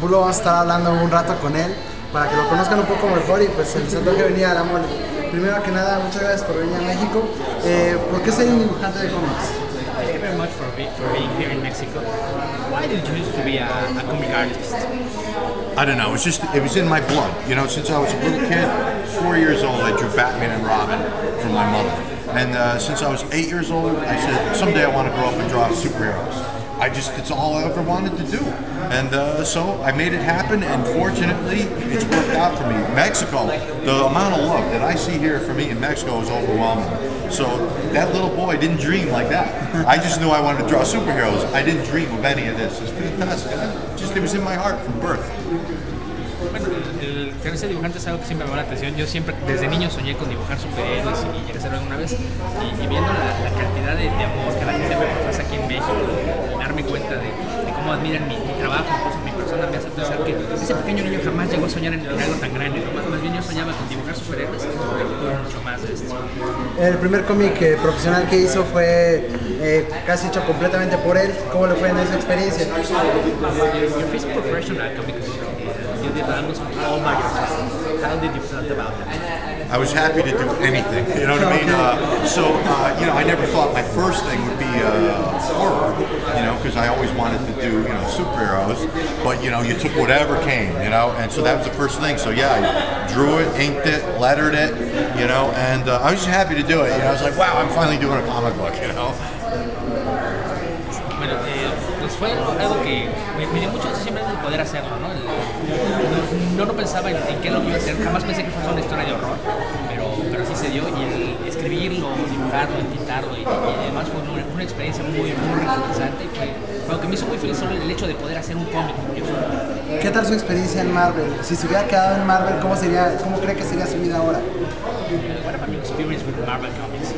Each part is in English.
Capullo, vamos a estar hablando un rato con él para que lo conozcan un poco mejor y pues se les antoje venir a la mole. Primero que nada, muchas gracias por venir a México. ¿Por qué ser un dibujante de cómics? Thank you very much for being here in Mexico. Why did you choose to be a comic artist? I don't know. It was in my blood. You know, since I was a little kid, 4 years old, I drew Batman and Robin for my mother. And since I was 8 years old, I said someday I want to grow up and draw superheroes. It's all I ever wanted to do. And so I made it happen, and fortunately, it's worked out for me. Mexico, the amount of love that I see here for me in Mexico is overwhelming. So that little boy didn't dream like that. I just knew I wanted to draw superheroes. I didn't dream of any of this. It's fantastic. It was in my heart from birth. Bueno, el querer ser dibujante es algo que siempre me llamó la atención. Yo siempre, desde niño, soñé con dibujar superhéroes y llegué a hacerlo alguna vez. Y viendo la cantidad de amor que la gente me profesa aquí en México, y darme cuenta de cómo admiran mi trabajo, incluso mi persona, me hace pensar que ese pequeño niño jamás llegó a soñar en algo tan grande, ¿no? Más bien yo soñaba con dibujar superhéroes, pero tuve mucho más de esto. El primer cómic profesional que hizo fue casi hecho completamente por él. ¿Cómo le fue en esa experiencia? Your first professional comic you did almost all by yourself. How did you feel about that? I was happy to do anything, you know what I mean? You know, I never thought my first thing would be horror, you know, because I always wanted to do, you know, superheroes, but, you know, you took whatever came, you know, and so that was the first thing. So, yeah, I drew it, inked it, lettered it, you know, and I was just happy to do it. You know, I was like, wow, I'm finally doing a comic book, you know? Bueno, pues fue algo que me dio mucho gusto siempre el poder hacerlo, ¿no? No pensaba en qué lo iba a hacer, jamás pensé que fuera una historia de horror, pero sí se dio, y el escribirlo, dibujarlo, entintarlo, y además fue una experiencia muy recompensante, y fue algo que me hizo muy feliz solo el hecho de poder hacer un cómic. ¿Qué tal su experiencia en Marvel? Si se hubiera quedado en Marvel, ¿cómo cree que sería su vida ahora? What about your experience with Marvel Comics?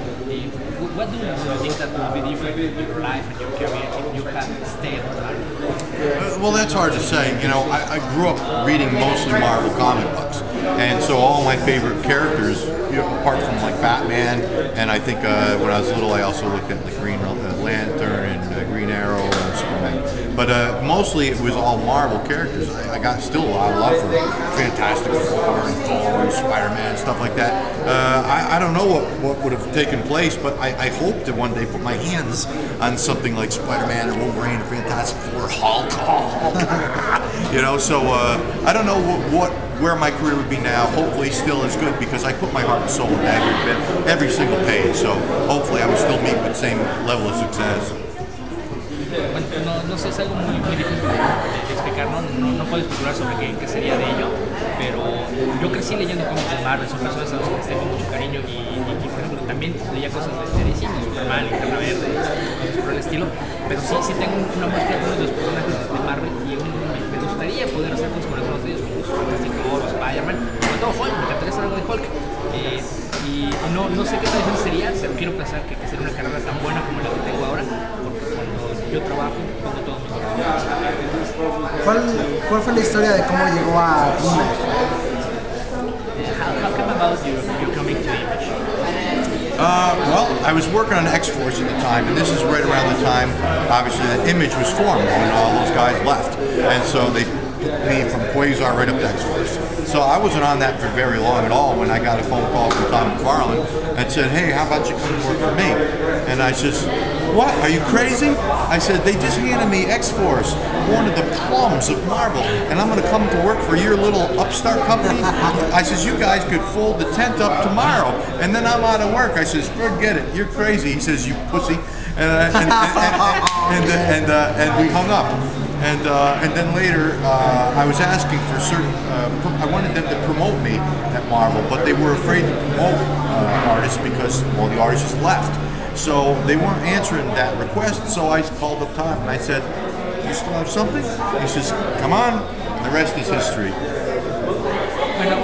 What do you think that would be different in your life and your career if you had stayed with Marvel? Well, that's hard to say. You know, I grew up reading mostly Marvel comic books, and so all my favorite characters, you know, apart from like Batman, and I think when I was little, I also looked at like Green Lantern and Green Arrow and Superman. But mostly it was all Marvel characters. I got still a lot of love for Fantastic Four and Thor and Spider-Man, stuff like that. I don't know what would have taken place, but I hope to one day put my hands on something like Spider-Man or Wolverine or Fantastic Four, Hulk. You know, so I don't know where my career would be now. Hopefully still as good, because I put my heart and soul in every single page. So hopefully I would still meet with the same level of success. Bueno, no sé, es algo muy difícil de explicar, no puedo especular sobre qué sería de ello, pero yo crecí leyendo cómics de Marvel, son personas a las que les tengo mucho cariño, y por ejemplo también leía cosas de DC, Superman, Linterna Verde, cosas por el estilo, pero sí tengo una muestra de uno de los personajes de Marvel, y me gustaría poder hacer cosas con algunos de ellos, como Fantastic Four, Spider-Man, sobre todo Hulk, me encantaría hacer algo de Hulk. Y no sé qué tan difícil sería, pero quiero pensar que sería una carrera tan buena como la que tengo ahora, porque cuando yo trabajo pongo todo mi corazón. ¿Cuál fue la historia de cómo llegó a Image? How come about you coming to Image? Well, I was working on X-Force at the time, and this is right around the time, obviously, that Image was formed when all those guys left. And so they put me from Quasar right up to X-Force. So I wasn't on that for very long at all when I got a phone call from Tom McFarlane and said, hey, how about you come work for me? And I says, what, are you crazy? I said, they just handed me X-Force, one of the plums of Marvel, and I'm going to come to work for your little upstart company? I says, you guys could fold the tent up tomorrow, and then I'm out of work. I says, forget it, you're crazy. He says, you pussy. And we hung up. And then later, I was asking for certain. I wanted them to promote me at Marvel, but they were afraid to promote artists because, well, the artists just left. So they weren't answering that request. So I called up Tom and I said, "You still have something?" He says, "Come on." The rest is history. Bueno,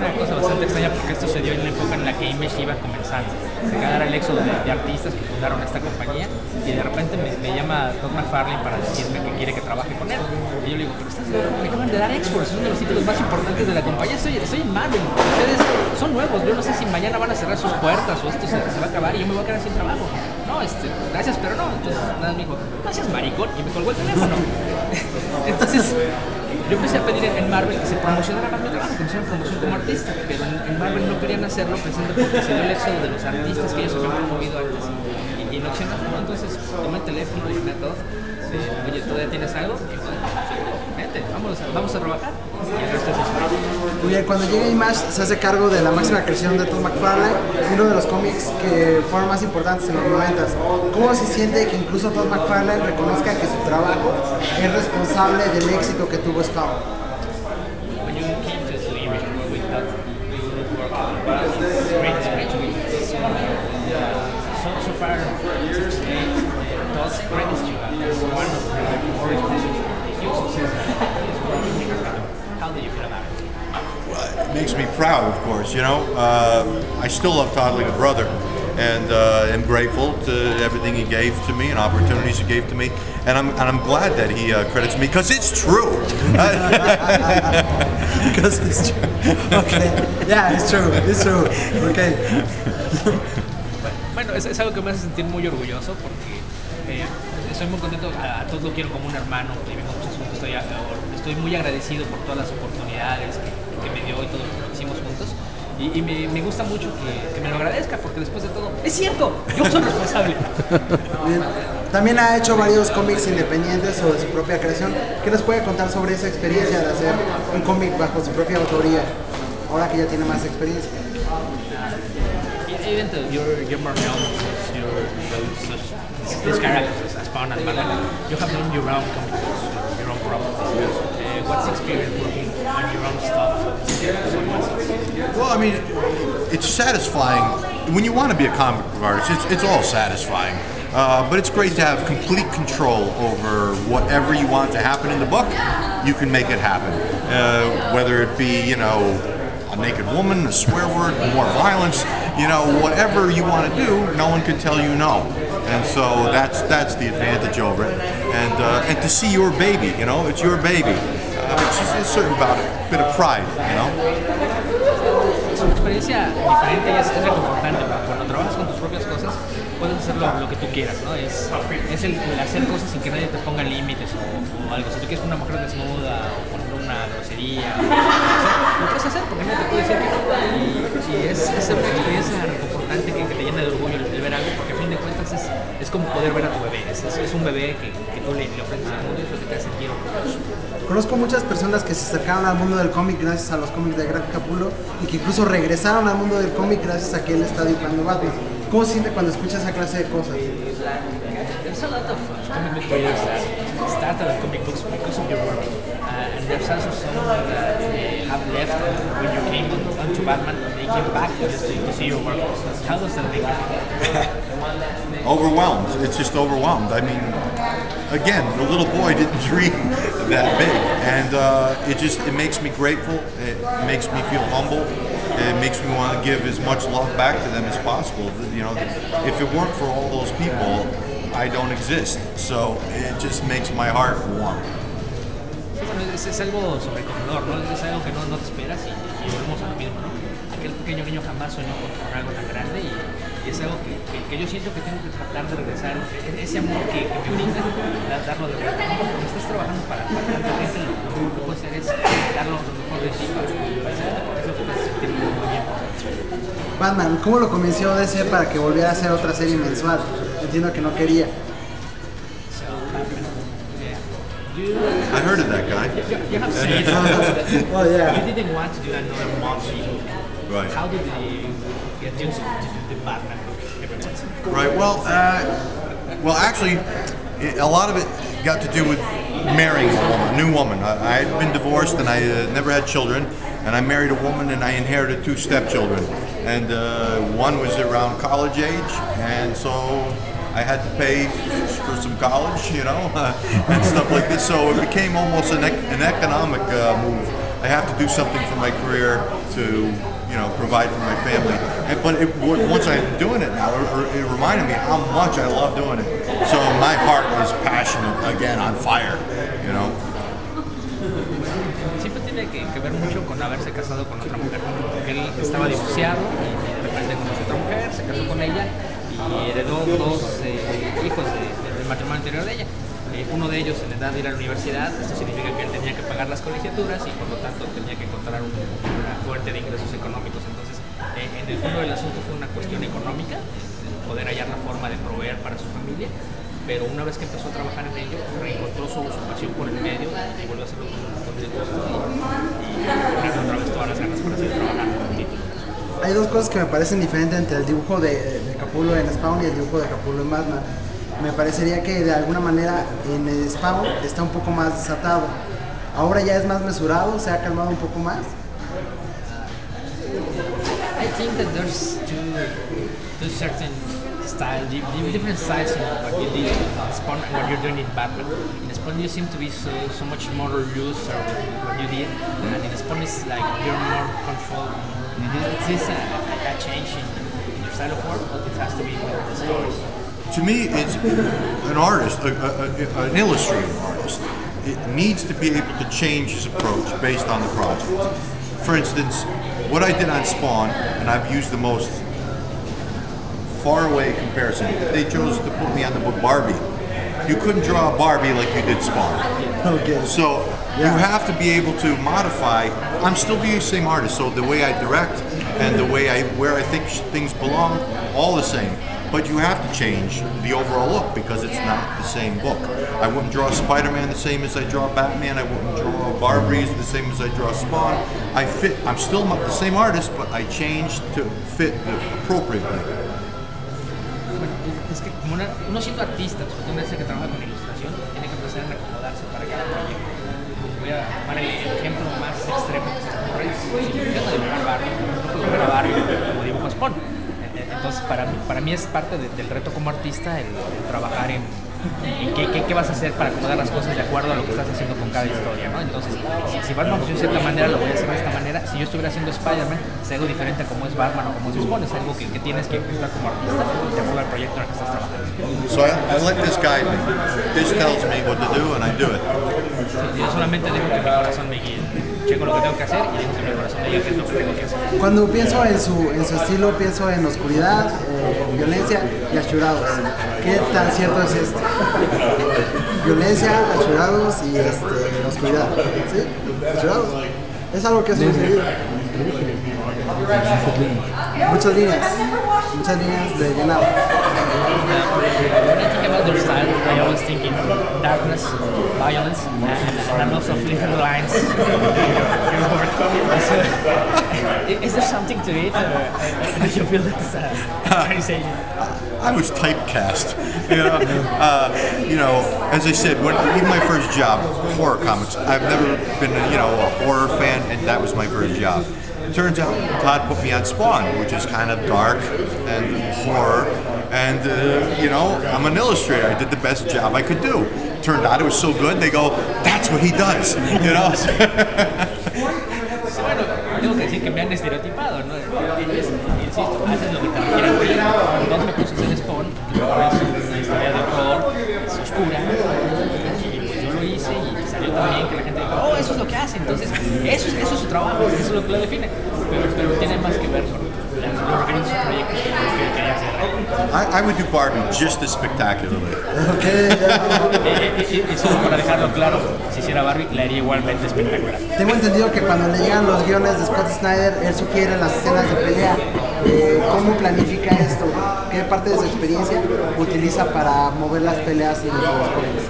una cosa bastante extraña, porque esto se dio en la época en la que Image iba comenzando. Se acaba el éxodo de artistas que fundaron esta compañía, y de repente me llama Todd McFarlane para decirme que quiere que trabaje con él. Y yo le digo, pero me acaban de dar X-Force, es uno de los títulos más importantes de la compañía, estoy en Marvel, ustedes son nuevos, yo no sé si mañana van a cerrar sus puertas o esto se va a acabar y yo me voy a quedar sin trabajo. No, gracias, pero no. Entonces nada, me dijo, no seas maricón, y me colgó el teléfono. Entonces yo empecé a pedir en Marvel que se promocionara más mi trabajo, que me hicieran promoción como artista, pero en Marvel no querían hacerlo pensando porque se dio el éxodo de los artistas que ellos habían promovido antes y no hicieron nada, ¿no? Entonces tomé el teléfono y llamé a todos, oye, ¿todavía tienes algo? Y yo, sí, vente, vamos a trabajar. Y el resto es historia. Muy bien, cuando llega Image se hace cargo de la máxima creación de Todd McFarlane, uno de los cómics que fueron más importantes en los 90s. ¿Cómo se siente que incluso Todd McFarlane reconozca que su trabajo es responsable del éxito que tuvo Spawn? When you came to the image we thought we would work on it's great to be so far today Todd's greatest job is one of the more responsible huge success is working in Orlando. How do you feel about it? Well, it makes me proud, of course. You know, I still love Todd like a brother, and am grateful to everything he gave to me and opportunities he gave to me. And I'm glad that he credits me because it's true. Because it's true. Okay. Yeah, it's true. It's true. Okay. Bueno, es algo que me hace sentir muy orgulloso porque estoy muy contento, a todos lo quiero como un hermano, vivimos muchos juntos, estoy muy agradecido por todas las oportunidades que me dio y todo lo que hicimos juntos. Y me gusta mucho que me lo agradezca porque después de todo, es cierto, yo soy responsable. Bien. También ha hecho varios cómics independientes o de su propia creación. ¿Qué nos puede contar sobre esa experiencia de hacer un cómic bajo su propia autoría, ahora que ya tiene más experiencia? Even though you're more known because you wrote these characters as Spawn and Batman, you have done your own comic books, your own properties. What's the experience working on your own stuff? Well, I mean, it's satisfying. When you want to be a comic book artist, it's all satisfying. But it's great to have complete control over whatever you want to happen in the book. You can make it happen. Whether it be, you know, a naked woman, a swear word, more violence, you know, whatever you want to do, no one can tell you no. And so that's the advantage over it. And to see your baby, you know, it's your baby. It's certain about it, a bit of pride, you know. Es una experiencia diferente y es reconfortante. Cuando trabajas con tus propias cosas, puedes hacer lo que tú quieras, ¿no? Es el hacer cosas sin que nadie te ponga límites o algo. Si tú quieres una mujer desnuda o poner una grosería, lo puedes hacer porque nadie te puede decir que no. Y es una experiencia reconfortante que te llena de orgullo el ver algo, porque a fin de cuentas es como poder ver a tu bebé. Es un bebé que tú le ofreces al mundo y eso te hace sentir orgulloso. Conozco muchas personas que se acercaron al mundo del cómic gracias a los cómics de Capullo y que incluso regresaron al mundo del cómic gracias a que él está dibujando Batman. ¿Cómo se siente cuando escucha esa clase de cosas? There's a lot of comic book readers that started on comic books because of your work, and there's also some that have left when you came onto Batman. They came back just to see your work. How does that make you feel? Overwhelmed. It's just overwhelmed. I mean, again, the little boy didn't dream that big, and it makes me grateful. It makes me feel humble. It makes me want to give as much love back to them as possible. You know, if it weren't for all those people, I don't exist. So it just makes my heart warm. Sí, bueno, es algo sobrecogedor, ¿no? Es algo que no te esperas y volvemos a lo mismo, ¿no? Aquel pequeño niño jamás soñó con algo tan grande y es algo que yo siento que tengo que tratar de regresar. Ese amor que me brinda, darlo de vuelta. Cuando estás trabajando para tanta gente, lo mejor que puedes hacer es darlo lo mejor de ti para hacerte, porque eso te hace sentir muy bien. Batman, ¿cómo lo convenció DC para que volviera a hacer otra serie mensual? Entiendo que no quería. I heard of that guy. You have seen it. Oh, yeah. You didn't want to do another monthly book. Right. How did they get you to do the Batman book every month? Right. Well, actually, a lot of it got to do with marrying a new woman. I had been divorced and I never had children, and I married a woman and I inherited 2 stepchildren. And one was around college age, and so I had to pay for some college, you know, and stuff like this. So it became almost an economic move. I have to do something for my career to, you know, provide for my family. But once I'm doing it now, it reminded me how much I love doing it. So my heart is passionate again, on fire, you know. Siempre tiene que ver mucho con haberse casado con otra mujer, porque él estaba divorciado y de repente conoció a otra mujer, se casó con ella y heredó 2 hijos del matrimonio anterior de ella. uno de ellos en edad de ir a la universidad. Esto significa que él tenía que pagar las colegiaturas y por lo tanto tenía que encontrar una fuente de ingresos económicos. Entonces, en el fondo del asunto fue una cuestión económica, poder hallar la forma de proveer para su familia, pero una vez que empezó a trabajar en ello, reencontró su pasión por el medio y volvió a hacerlo con el gusto y poner otra vez todas las ganas para seguir trabajando en el título. Hay dos cosas que me parecen diferentes entre el dibujo de Capullo en Spawn y el dibujo de Capullo en Batman. Me parecería que de alguna manera en el Spawn está un poco más desatado. Ahora ya es más mesurado, se ha calmado un poco más. I think that there's two certain styles, different styles in what you did in Spawn and what you're doing in Batman. In Spawn you seem to be so much more looser with what you did, and in Spawn it's like you're more controlled. Is this a change in your style of work, or it has to be with the stories? To me, it's an artist, an illustrating artist. It needs to be able to change his approach based on the project. For instance, what I did on Spawn, and I've used the most faraway comparison, they chose to put me on the book Barbie. You couldn't draw a Barbie like you did Spawn. Okay. So you have to be able to modify. I'm still the same artist, so the way I direct and the way where I think things belong, all the same. But you have to change the overall look because it's not the same book. I wouldn't draw Spider-Man the same as I draw Batman. I wouldn't draw Barbie the same as I draw Spawn. I'm still the same artist, but I changed to fit appropriately. Es que como uno siendo artista, sobre todo que trabaja con ilustración, tiene que empezar a acomodarse para cada proyecto. Voy a tomar el ejemplo más extremo que se me ocurre. Si yo quiero dibujar Barbie, no puedo dibujar a Barbie como dibujo Spawn. Entonces para mí es parte del reto como artista el trabajar en qué vas a hacer para acomodar las cosas de acuerdo a lo que estás haciendo con cada historia, ¿no? Entonces, si Batman funciona de cierta manera, lo voy a hacer de esta manera. Si yo estuviera haciendo Spider-Man, es algo diferente a como es Batman o como es Spawn. Es algo que tienes que ajustar como artista de acuerdo al proyecto en el que estás trabajando. So I let this guide me. This tells me what to do and I do it. Yo solamente dejo que mi corazón me guíe. Checo lo que tengo que hacer y dejo que mi corazón me diga qué es lo que tengo que hacer. Cuando pienso en su estilo, pienso en oscuridad, violencia y achurados. ¿Qué tan cierto es esto? Violencia, achurados y oscuridad. ¿Sí? Achurados. Es algo que ha sucedido. Muchas líneas de llenado. When I think about their style, I always think in darkness, violence, and lots of little lines. Is there something to it, or do you feel that's I was typecast. You know, as I said, even my first job, horror comics. I've never been, a horror fan, and that was my first job. It turns out Todd put me on Spawn, which is kind of dark and horror. And, I'm an illustrator. I did the best job I could do. Turned out it was so good, they go, that's what he does, Bueno, tengo que decir que me han estereotipado, ¿no? Insisto, haces lo que te requieren pedir. Entonces me puse a hacer Spawn, que es una historia de horror, es oscura, y pues yo lo hice y salió también que la gente dijo, oh, eso es lo que hace, entonces eso es su trabajo, eso es lo que lo define. Pero tiene más que ver con lo referente a su proyecto que lo que quería hacer. I would do Barbie just as spectacularly. Y solo para dejarlo claro, si hiciera Barbie, la haría igualmente espectacular. Tengo entendido que cuando le llegan los guiones de Scott Snyder, él sugiere las escenas de pelea. ¿Cómo planifica esto? ¿Qué parte de su experiencia utiliza para mover las peleas y los cómics?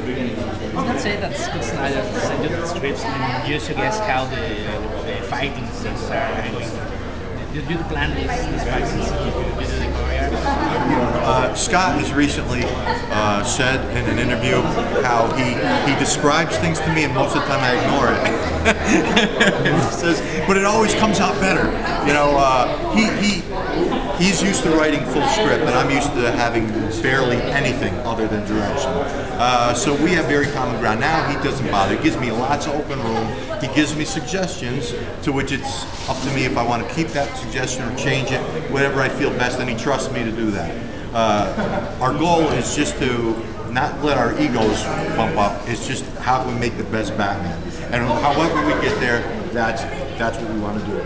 It's not say that Scott Snyder sent you the scripts and you suggest how the fighting scenes are going. You plan these fight scenes, you do the choreography. Scott has recently said in an interview how he describes things to me and most of the time I ignore it. He says, but it always comes out better. He's used to writing full script and I'm used to having barely anything other than direction. So we have very common ground. Now he doesn't bother. He gives me lots of open room. He gives me suggestions to which it's up to me if I want to keep that suggestion or change it, whatever I feel best, and he trusts me to do that. Our goal is just to not let our egos bump up. It's just how can we make the best Batman, and however we get there, that's what we want to do.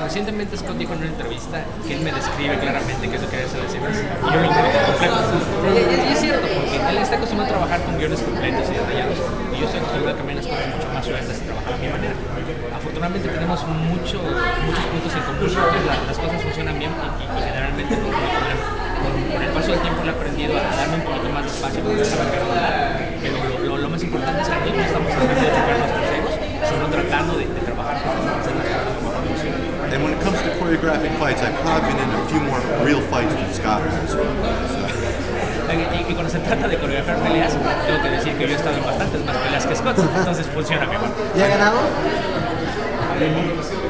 Recientemente Scott dijo en una entrevista que él me describe claramente qué es lo que hace las escenas y yo lo encuentro completo. Y es cierto, porque él está acostumbrado a trabajar con guiones completos y detallados y yo estoy acostumbrado a cambiar las cosas mucho más sueltas y trabajar a mi manera. Afortunadamente tenemos muchos puntos en común, las cosas funcionan bien y generalmente no hay problema. Con el paso del tiempo le he aprendido a darme un poquito más de espacio porque saber qué hablar, pero lo más importante es que aquí no estamos tratando de chocar nuestros egos, sino tratando de trabajar con las escenas lo mejor posible. And when it comes to choreographic fights, I've probably been in a few more real fights than Scott has. Y cuando se trata de coreografiar peleas, tengo que decir que yo he estado en bastantes más peleas que Scott, entonces funciona mejor. ¿Y ha ganado?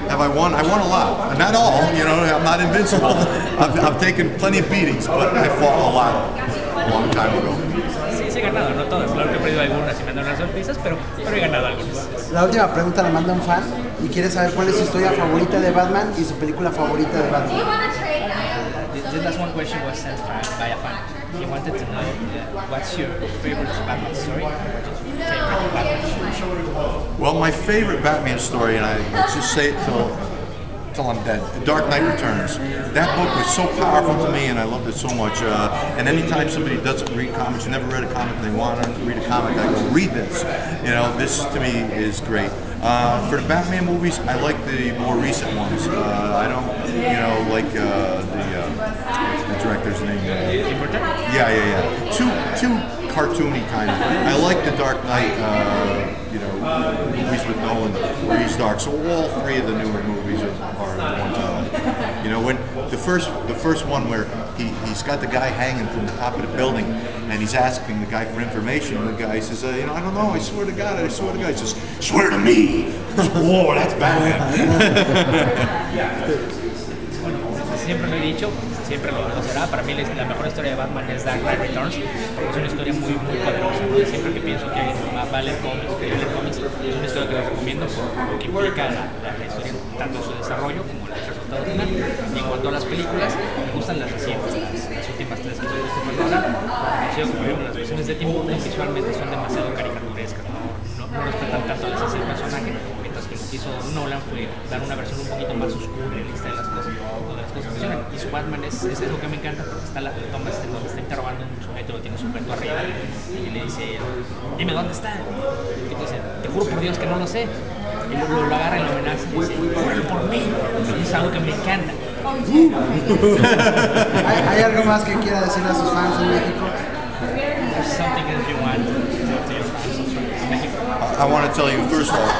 Have I won? I won a lot. Not all, you know, I'm not invincible. I've taken plenty of beatings, but I fought a lot a long time ago. Sí he ganado, no todas, claro que he perdido algunas y me han dado unas sorpresas, pero he ganado algunas. La última pregunta la manda un fan y quiere saber cuál es su historia favorita de Batman y su película favorita de Batman. The last one question was sent by a fan. He wanted to know what's your favorite Batman story? Favorite Batman story? Well, my favorite Batman story, and I just say it till I'm dead, Dark Knight Returns. That book was so powerful to me and I loved it so much. And anytime somebody doesn't read comics, never read a comic, and they want to read a comic, I go, read this. You know, this to me is great. For the Batman movies, I like the more recent ones. I don't, you know, like what's the director's name? Yeah. Too cartoony kind of. I like the Dark Knight, you know, movies with Nolan where he's dark. So all three of the newer movies are the ones I like. You know, when the first one where he's got the guy hanging from the top of the building and he's asking the guy for information, and the guy says, you know, I don't know, I swear to God. He says, swear to me. Whoa, that's Batman. Siempre lo he dicho, siempre lo será. Para mí la mejor historia de Batman es Dark Knight Returns, porque es una historia muy poderosa, ¿no? Y siempre que pienso que va a leer cómics, es una historia que les recomiendo porque implica la historia tanto en su desarrollo como el resultado final. Y en cuanto a las películas, me gustan las recientes, las últimas tres que soy de Christopher Nolan, conocido como las versiones de Tim Burton visualmente son demasiado caricaturescas, no respetan tanto la esencia del personaje, mientras que lo que hizo Nolan fue dar una versión un poquito más oscura y realista de las cosas, que funcionan. Y su Batman es lo que me encanta, porque está la toma donde está interrogando a un sujeto, lo tiene su sujeto arriba y le dice, dime dónde está. Y el tipo dice, te juro por Dios que no lo sé. Y luego lo agarra y lo amenaza y dice, júralo por mí. Y es algo que me encanta. ¿Hay algo más que quiera decirle a sus fans en México? There's something that you want to your fans in Mexico. I want to tell you, first of all,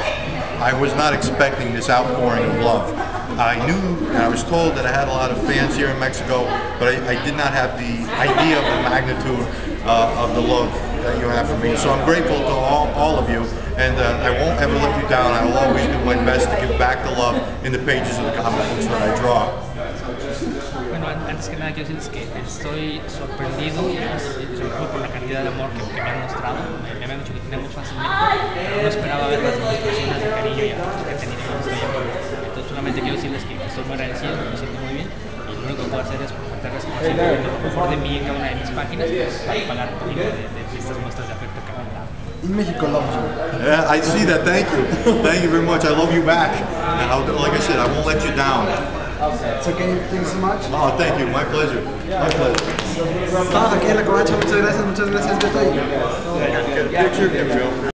I was not expecting this outpouring of love. I knew, and I was told that I had a lot of fans here in Mexico, but I did not have the idea of the magnitude of the love that you have for me. So I'm grateful to all of you, and I won't ever let you down. I will always do my best to give back the love in the pages of the comic books that I draw. Bueno, antes que nada quiero decirles que estoy sorprendido y sobre todo por la cantidad de amor que me han mostrado. Me habían dicho que tenía mucho más en México, pero no esperaba ver las demostraciones de cariño y afecto que he tenido cuando estoy aquí. Entonces solamente quiero decirles que estoy muy agradecido, me siento muy bien y lo único que puedo hacer es prometerles que siempre lo mejor de mí en cada una de mis páginas para pagar un poquito de estas muestras de afecto que me han dado. In Mexico loves you. Yeah, I see that. Thank you. Thank you very much. I love you back. And like I said, I won't let you down. It's okay, thank you so much. Oh, thank you. My pleasure. My pleasure. Estamos aquí en la Covacha, muchas gracias Beto. Picture,